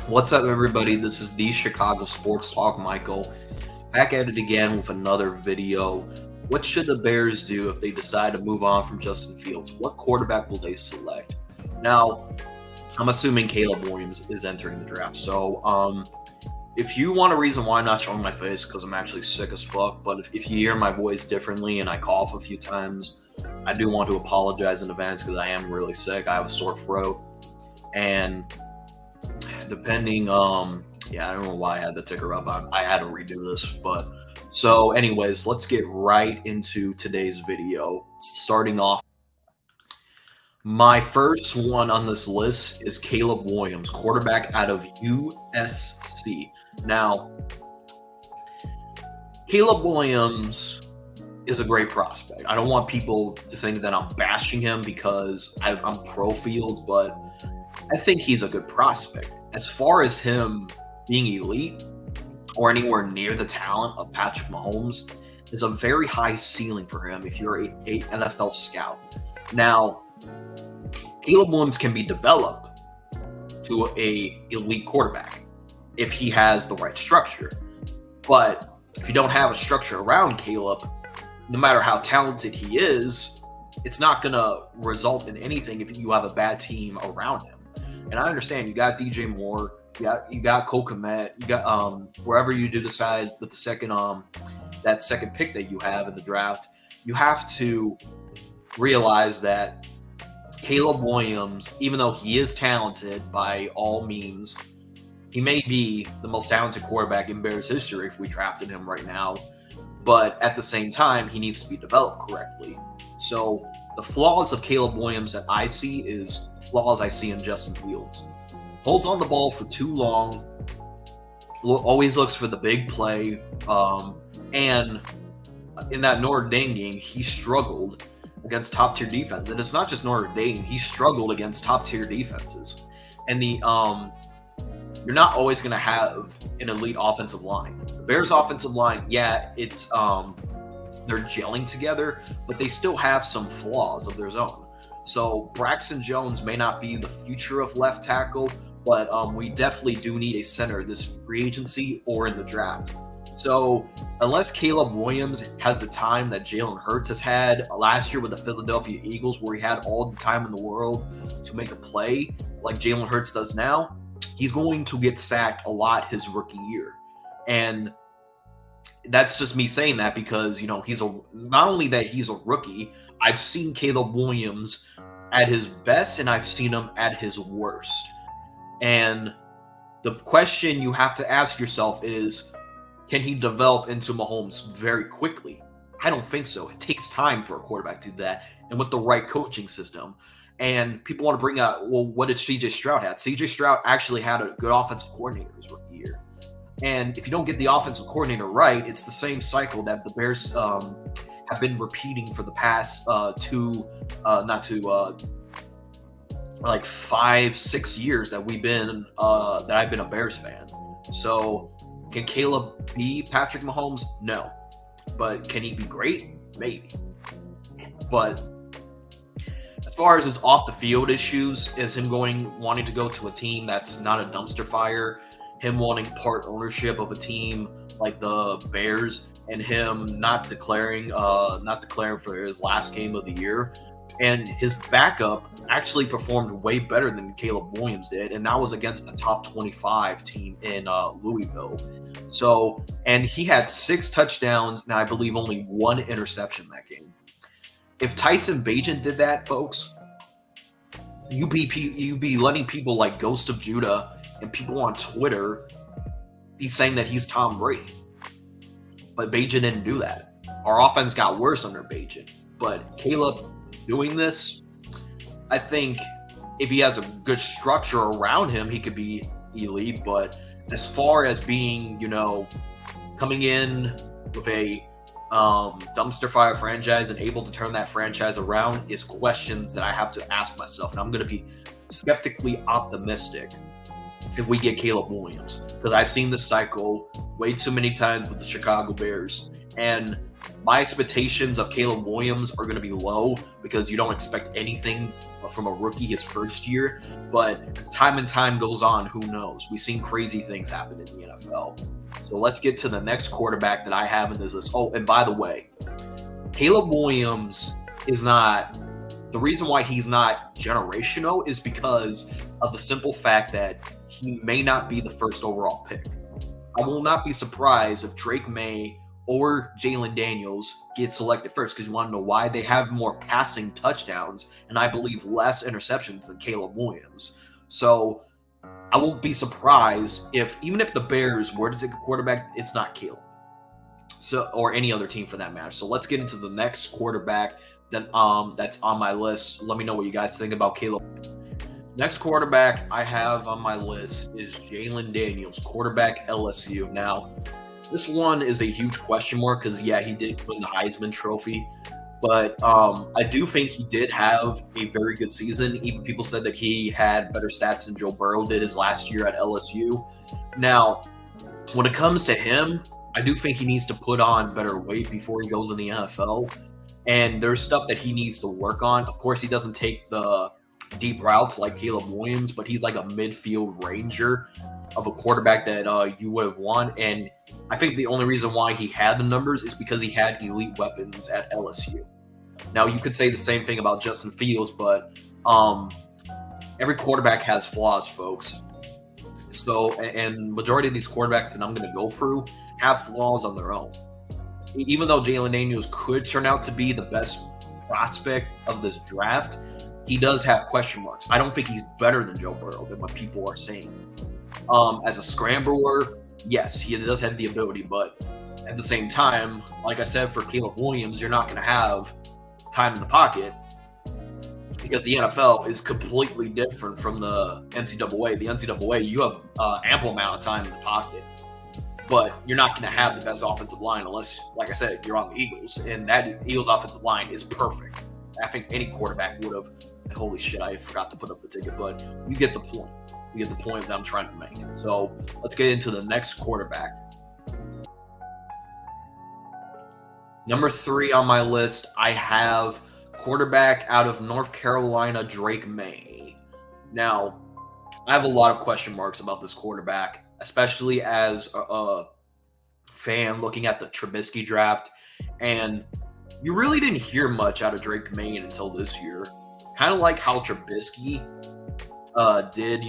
What's up, everybody? This is the Chicago Sports Talk, Michael. Back at it again with another video. What should the Bears do if they decide to move on from Justin Fields? What quarterback will they select? Now, I'm assuming Caleb Williams is entering the draft. So, if you want a reason why I'm not showing my face, because I'm actually sick as fuck, but if you hear my voice differently and I cough a few times, I do want to apologize in advance because I am really sick. I have a sore throat. And depending, I don't know why I had the ticker up. I had to redo this, but so anyways, let's get right into today's video. Starting off, my first one on this list is Caleb Williams, quarterback out of USC. Now, Caleb Williams is a great prospect. I don't want people to think that I'm bashing him because I'm pro Fields, but I think he's a good prospect. As far as him being elite or anywhere near the talent of Patrick Mahomes, is a very high ceiling for him if you're a NFL scout. Now, Caleb Williams can be developed to a elite quarterback if he has the right structure. But if you don't have a structure around Caleb, no matter how talented he is, it's not going to result in anything if you have a bad team around him. And I understand you got DJ Moore, you got Cole Kmet, you got wherever you do decide that the second that second pick that you have in the draft, you have to realize that Caleb Williams, even though he is talented by all means, he may be the most talented quarterback in Bears history if we drafted him right now. But at the same time, he needs to be developed correctly. So the flaws of Caleb Williams that I see is flaws I see in Justin Fields. Holds on the ball for too long, always looks for the big play, and in that Notre Dame game, he struggled against top-tier defense. And it's not just Notre Dame, he struggled against top-tier defenses. And you're not always going to have an elite offensive line. The Bears' offensive line, it's they're gelling together, but they still have some flaws of their own. So Braxton Jones may not be the future of left tackle, but we definitely do need a center this free agency or in the draft. So unless Caleb Williams has the time that Jalen Hurts has had last year with the Philadelphia Eagles, where he had all the time in the world to make a play like Jalen Hurts does now, he's going to get sacked a lot his rookie year. And that's just me saying that because, he's not only that he's a rookie, I've seen Caleb Williams at his best and I've seen him at his worst. And the question you have to ask yourself is, can he develop into Mahomes very quickly? I don't think so. It takes time for a quarterback to do that, and with the right coaching system. And people want to bring up, well, what did CJ Stroud have? CJ Stroud actually had a good offensive coordinator his rookie year. And if you don't get the offensive coordinator right, it's the same cycle that the Bears have been repeating for the past 5-6 years that I've been a Bears fan. So can Caleb be Patrick Mahomes? No. But can he be great? Maybe. But as far as his off the field issues, is him wanting to go to a team that's not a dumpster fire, him wanting part ownership of a team like the Bears, and him not declaring for his last game of the year. And his backup actually performed way better than Caleb Williams did, and that was against a top 25 team in Louisville. So, and he had 6 touchdowns, and I believe only 1 interception that game. If Tyson Bagent did that, folks, you'd be letting people like Ghost of Judah and people on Twitter be saying that he's Tom Brady. But Bagent didn't do that. Our offense got worse under Bagent. But Caleb doing this, I think if he has a good structure around him, he could be elite. But as far as being, coming in with a dumpster fire franchise and able to turn that franchise around is questions that I have to ask myself. And I'm going to be skeptically optimistic if we get Caleb Williams, because I've seen this cycle way too many times with the Chicago Bears. And My expectations of Caleb Williams are going to be low because you don't expect anything from a rookie his first year. But as time and time goes on, who knows? We've seen crazy things happen in the NFL. So let's get to the next quarterback that I have in this list. Oh, and by the way, Caleb Williams is not – the reason why he's not generational is because of the simple fact that he may not be the first overall pick. I will not be surprised if Drake May or Jaylen Daniels get selected first, because you want to know why? They have more passing touchdowns and I believe less interceptions than Caleb Williams. So I won't be surprised even if the Bears were to take a quarterback, it's not Caleb. So, or any other team for that matter. So let's get into the next quarterback that's on my list. Let me know what you guys think about Caleb. Next quarterback I have on my list is Jaylen Daniels, quarterback LSU. Now, this one is a huge question mark because, yeah, he did win the Heisman Trophy. But I do think he did have a very good season. Even people said that he had better stats than Joe Burrow did his last year at LSU. Now, when it comes to him, I do think he needs to put on better weight before he goes in the NFL. And there's stuff that he needs to work on. Of course, he doesn't take the deep routes like Caleb Williams, but he's like a midfield ranger of a quarterback that you would have won. And I think the only reason why he had the numbers is because he had elite weapons at LSU. Now, you could say the same thing about Justin Fields, but every quarterback has flaws, folks. So, and majority of these quarterbacks that I'm going to go through have flaws on their own. Even though Jaylen Daniels could turn out to be the best prospect of this draft, he does have question marks. I don't think he's better than Joe Burrow than what people are saying. As a scrambler, yes, he does have the ability, but at the same time, like I said, for Caleb Williams, you're not going to have time in the pocket because the NFL is completely different from the NCAA. The NCAA, you have ample amount of time in the pocket, but you're not going to have the best offensive line unless, like I said, you're on the Eagles, and that Eagles offensive line is perfect. I think any quarterback would have. Holy shit, I forgot to put up the ticket, but you get the point. You get the point that I'm trying to make. So let's get into the next quarterback. Number 3 on my list, I have quarterback out of North Carolina, Drake May. Now, I have a lot of question marks about this quarterback, especially as a fan looking at the Trubisky draft. And you really didn't hear much out of Drake May until this year. Kind of like how Trubisky did,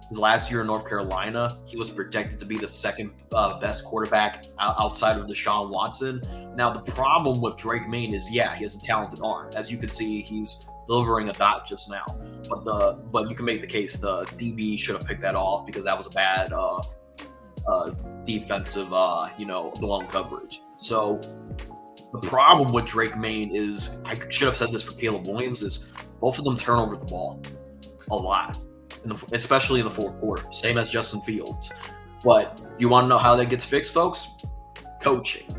his last year in North Carolina. He was projected to be the second best quarterback outside of Deshaun Watson. Now, the problem with Drake May is, he has a talented arm. As you can see, he's delivering a dot just now. But you can make the case the DB should have picked that off because that was a bad defensive, blown coverage. So the problem with Drake May is, I should have said this for Caleb Williams, is both of them turn over the ball a lot, especially in the fourth quarter, same as Justin Fields. But you want to know how that gets fixed, folks? Coaching.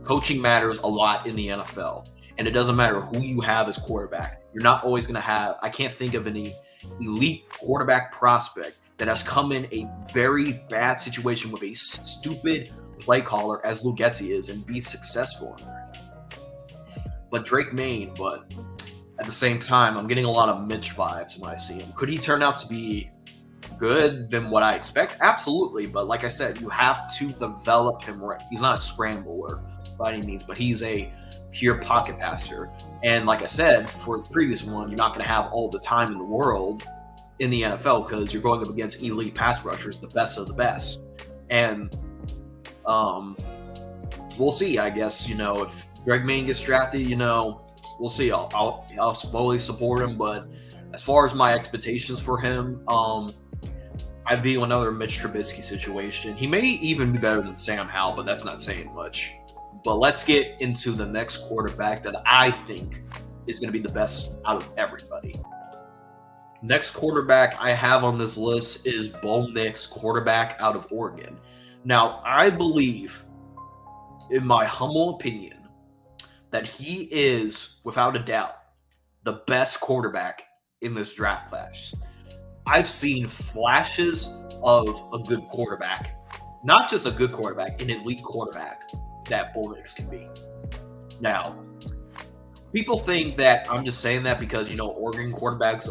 Coaching matters a lot in the NFL, and it doesn't matter who you have as quarterback. You're not always going to have – I can't think of any elite quarterback prospect that has come in a very bad situation with a stupid play caller as Luke Getsy is and be successful in it. But Drake May, at the same time, I'm getting a lot of Mitch vibes when I see him. Could he turn out to be good than what I expect? Absolutely. But like I said, you have to develop him right. He's not a scrambler by any means, but he's a pure pocket passer. And like I said, for the previous one, you're not going to have all the time in the world in the NFL because you're going up against elite pass rushers, the best of the best. And we'll see, I guess, if Drake May gets drafted, we'll see. I'll slowly support him, but as far as my expectations for him, I'd be another Mitch Trubisky situation. He may even be better than Sam Howell, but that's not saying much. But let's get into the next quarterback that I think is going to be the best out of everybody. Next quarterback I have on this list is Bo Nix, quarterback out of Oregon. Now, I believe, in my humble opinion, that he is, without a doubt, the best quarterback in this draft class. I've seen flashes of a good quarterback, not just a good quarterback, an elite quarterback that Bo Nix can be. Now, people think that I'm just saying that because, Oregon quarterbacks,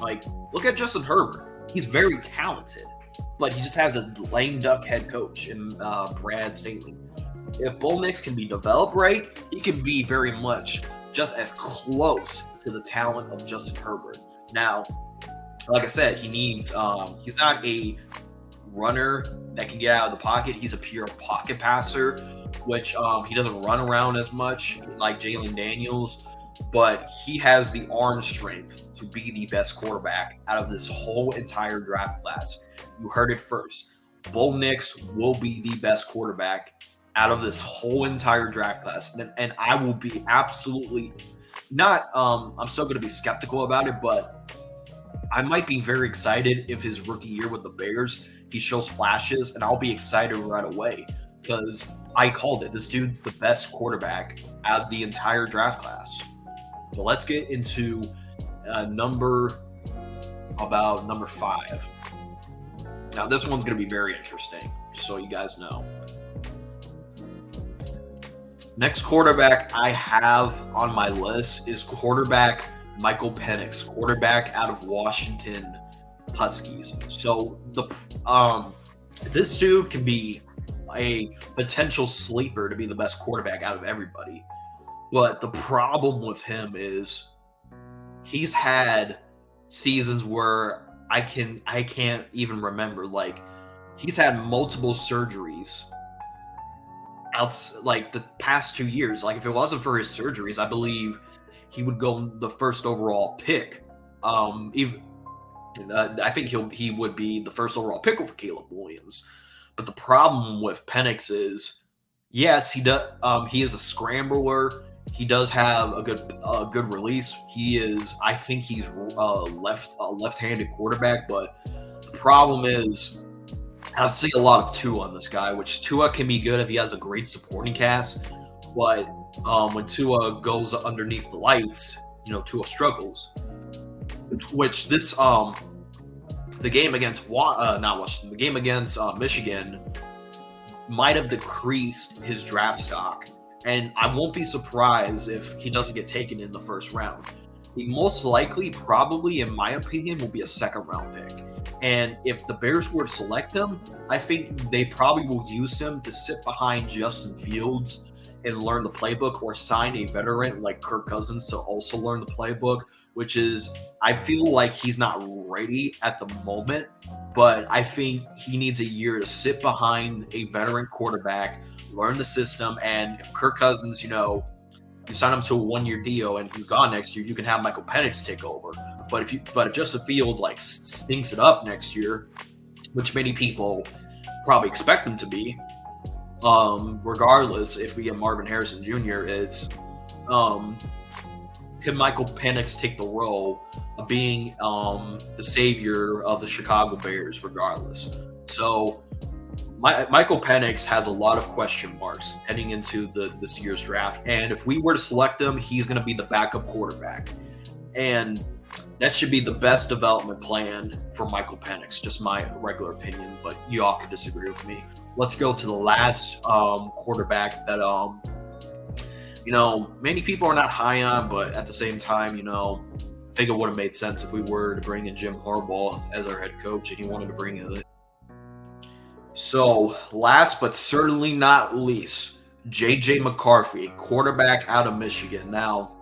like, look at Justin Herbert. He's very talented, but he just has a lame duck head coach in Brad Staley. If Bo Nix can be developed right, he can be very much just as close to the talent of Justin Herbert. Now, like I said, he's not a runner that can get out of the pocket. He's a pure pocket passer, which he doesn't run around as much like Jaylen Daniels, but he has the arm strength to be the best quarterback out of this whole entire draft class. You heard it first. Bo Nix will be the best quarterback out of this whole entire draft class. And I will be absolutely not, I'm still going to be skeptical about it, but I might be very excited if his rookie year with the Bears, he shows flashes, and I'll be excited right away because I called it. This dude's the best quarterback out of the entire draft class. But let's get into number 5. Now, this one's going to be very interesting, just so you guys know. Next quarterback I have on my list is quarterback Michael Penix, quarterback out of Washington Huskies. So this dude can be a potential sleeper to be the best quarterback out of everybody. But the problem with him is he's had seasons where I can't even remember. Like, he's had multiple surgeries like the past 2 years. Like, if it wasn't for his surgeries, I believe he would go the first overall pick. I think he would be the first overall pick over Caleb Williams. But the problem with Penix is, yes, he does. He is a scrambler. He does have a good release. I think he's a left-handed quarterback. But the problem is, I see a lot of Tua on this guy, which Tua can be good if he has a great supporting cast. But when Tua goes underneath the lights, Tua struggles. Which this the game against the game against Michigan might have decreased his draft stock, and I won't be surprised if he doesn't get taken in the first round. He most likely, probably, in my opinion, will be a second-round pick. And if the Bears were to select him, I think they probably will use him to sit behind Justin Fields and learn the playbook, or sign a veteran like Kirk Cousins to also learn the playbook, which is, I feel like he's not ready at the moment, but I think he needs a year to sit behind a veteran quarterback, learn the system, and if Kirk Cousins, you sign him to a 1-year deal and he's gone next year, you can have Michael Penix take over. But if Justin Fields stinks it up next year, which many people probably expect him to be, regardless if we get Marvin Harrison Jr., can Michael Penix take the role of being the savior of the Chicago Bears regardless? So Michael Penix has a lot of question marks heading into this year's draft. And if we were to select him, he's going to be the backup quarterback. And that should be the best development plan for Michael Penix, just my regular opinion, but you all can disagree with me. Let's go to the last quarterback that many people are not high on, but at the same time, I think it would have made sense if we were to bring in Jim Harbaugh as our head coach, and he wanted to bring in. So, last but certainly not least, J.J. McCarthy, quarterback out of Michigan. Now,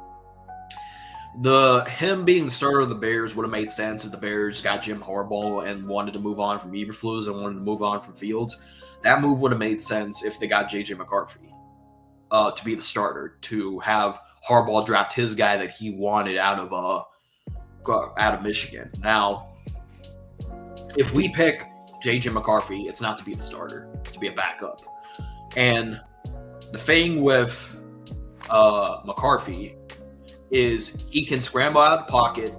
him being the starter of the Bears would have made sense if the Bears got Jim Harbaugh and wanted to move on from Eberflus and wanted to move on from Fields. That move would have made sense if they got J.J. McCarthy to be the starter, to have Harbaugh draft his guy that he wanted out of Michigan. Now, if we pick J.J. McCarthy, it's not to be the starter, it's to be a backup. And the thing with McCarthy is he can scramble out of the pocket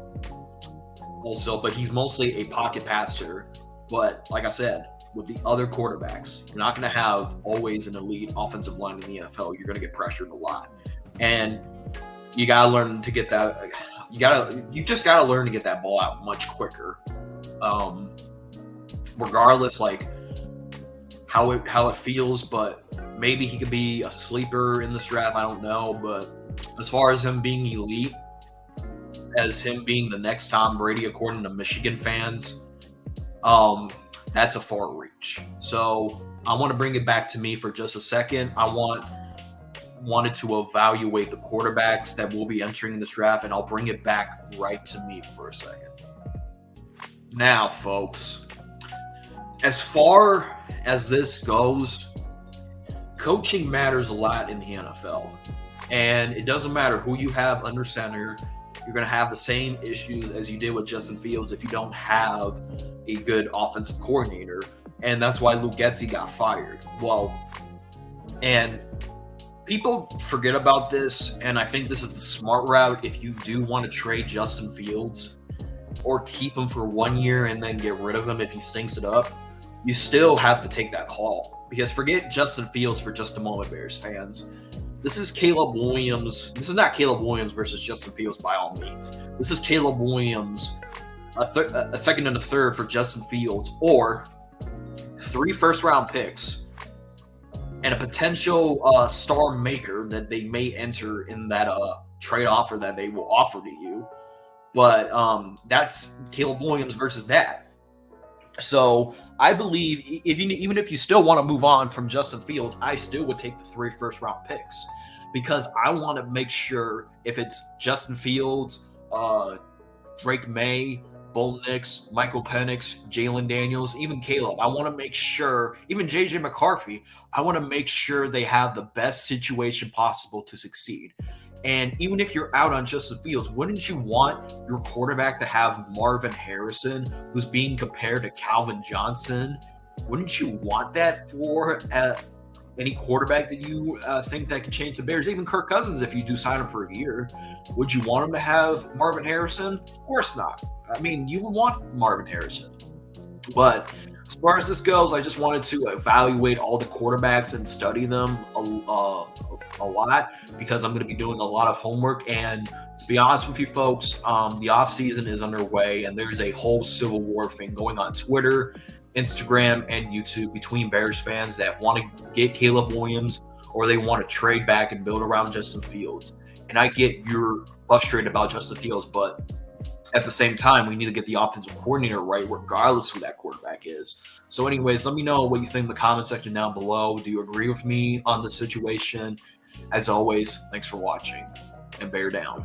also, but he's mostly a pocket passer. But like I said, with the other quarterbacks, you're not going to have always an elite offensive line in the NFL. You're going to get pressured a lot. And you got to learn to get that. You just got to learn to get that ball out much quicker. Regardless, how it feels, but maybe he could be a sleeper in this draft. I don't know. But as far as him being elite, as him being the next Tom Brady, according to Michigan fans, that's a far reach. So I want to bring it back to me for just a second. I wanted to evaluate the quarterbacks that will be entering this draft, and I'll bring it back right to me for a second. Now, folks, as far as this goes, coaching matters a lot in the NFL. And it doesn't matter who you have under center. You're going to have the same issues as you did with Justin Fields if you don't have a good offensive coordinator. And that's why Luke Getsy got fired. Well, and people forget about this, and I think this is the smart route if you do want to trade Justin Fields or keep him for 1 year and then get rid of him if he stinks it up. You still have to take that haul, because forget Justin Fields for just a moment, Bears fans. This is Caleb Williams. This is not Caleb Williams versus Justin Fields by all means. This is Caleb Williams, a second and a third for Justin Fields, or 3 first-round picks and a potential star maker that they may enter in that trade offer that they will offer to you. But that's Caleb Williams versus that. So I believe even if you still want to move on from Justin Fields, I still would take the 3 first-round picks, because I want to make sure if it's Justin Fields, Drake May, Bo Nix, Michael Penix, Jaylen Daniels, even Caleb, I want to make sure, even JJ McCarthy, I want to make sure they have the best situation possible to succeed. And even if you're out on Justin Fields, wouldn't you want your quarterback to have Marvin Harrison, who's being compared to Calvin Johnson? Wouldn't you want that for any quarterback that you think that can change the Bears? Even Kirk Cousins, if you do sign him for a year, would you want him to have Marvin Harrison? Of course not. I mean, you would want Marvin Harrison. But as far as this goes, I just wanted to evaluate all the quarterbacks and study them a lot, because I'm going to be doing a lot of homework. And to be honest with you folks, the offseason is underway, and there's a whole civil war thing going on Twitter, Instagram, and YouTube between Bears fans that want to get Caleb Williams or they want to trade back and build around Justin Fields. And I get you're frustrated about Justin Fields, but at the same time, we need to get the offensive coordinator right, regardless who that quarterback is. So anyways, let me know what you think in the comment section down below. Do you agree with me on the situation? As always, thanks for watching, and bear down.